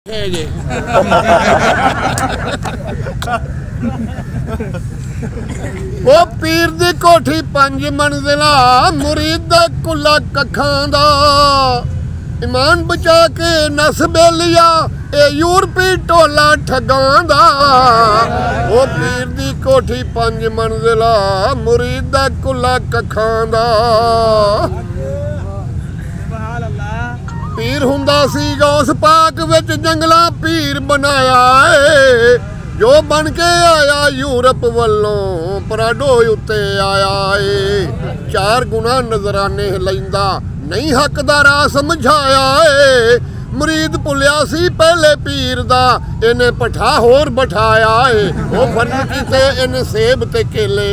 वो पीर दी कोठी 5 मंजिला मुरीद दा कुला कखां दा ईमान बचा के नस बेलिया ए यूरपी टोला ठगां दा। वो पीर दी कोठी 5 मंजिला मुरीद दा कुला कखां दा। पीर हुंदा सी गौस पाक विच जंगलां पीर बनाया है जो बन के आया यूरप वालों पराडो उत्ते आया है। 4 गुना नजराने लैंदा नहीं हक दा राह समझाया है। मुरीद भुलिया सी पहले पीर दा इन्हें पठा होर बिठाया है। वो फर्ज कीते इन्हें सेब ते केले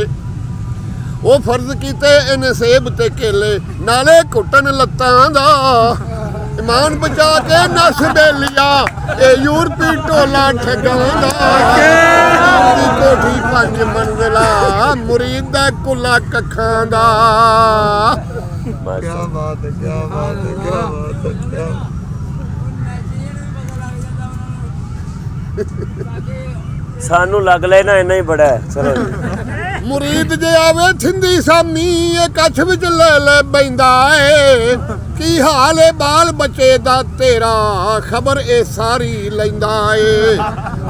वो फर्ज कीते इन्हें सेब ते केले नाले घुटन लत्तां दा। ईमान बचा के नस बेलिया ए यूरपी टोला ठगां दा। कोठी 5 मंजिला मुरीद दा कुला कखां दा। क्या बात है, क्या बात है, क्या बात है, क्या सानू लग लेना इन्ना ही बड़ा है। चलो मुरीद जे आवे थिंदी सामी कच्छ विच ले ले बैंदा है। की हाल है बाल बचे दा तेरा खबर ए सारी लैंदा है।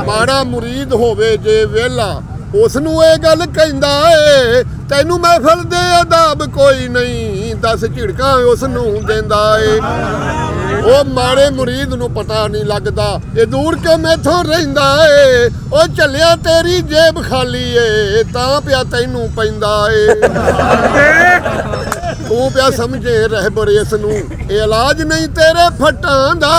माड़ा मुरीद होवे जे वेला उसनू ए गल कहंदा है तैनू महफल दे अदाब कोई नहीं 10 झिड़कां उसनू देंदा है। ओ माड़े मुरीद नू पता नहीं लगदा ए दूर क्यों मैथों रहिंदा है। ओ चलिया तेरी जेब खाली है तां पिया तैनू पैंदा है। तू पिया समझे रहबर इसनू ए इलाज नहीं तेरे फटां दा।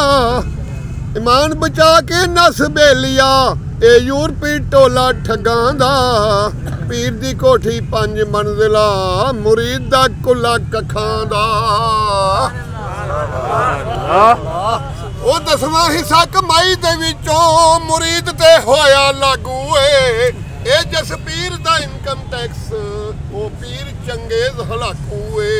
ईमान बचा के नस बेलिया ए यूरपी टोला ठगां दा। पीर दी कोठी 5 मंजिला मुरीद दा कुला कखां दा। ओ 10वां हिस्सा कमाई दे विचों मुरीद ते होया लागू ए। ए जस पीर दा इनकम टैक्स ओ पीर चंगेज हलाकू ए।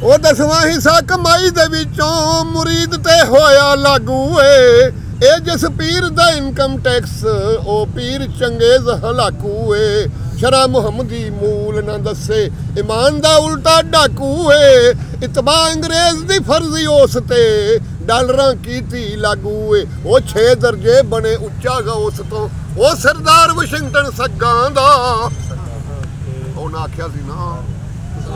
ओ 10वां हिस्सा कमाई दे विचों मुरीद ते होया लागू ए। ए जिस पीर दा इनकम टैक्स ओ पीर चंगेज हलाकू ए। शरा मुहम्मदी मूल न दसे ईमान दा उल्टा डाकू ए। इतबा अंग्रेज दी फर्जी उस ते डॉलरां कीती लागू ए। ओ 6 दर्जे बने उच्चा गा उस तो ओ सरदार वाशिंगटन सग्गां दा। उन्हां आख्या सी ना ओ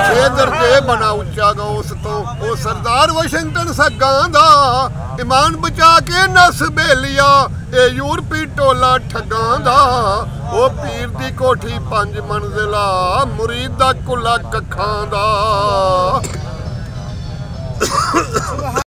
6 दर्जे बना उच्चा गा उस तो ओ सरदार वाशिंगटन सग्गां दा। ईमान बचा के नस बेलिया ए यूरपी टोला ठगां दा। ओ पीर दी कोठी 5 मंजिला मुरीद दा कुला कखां दा।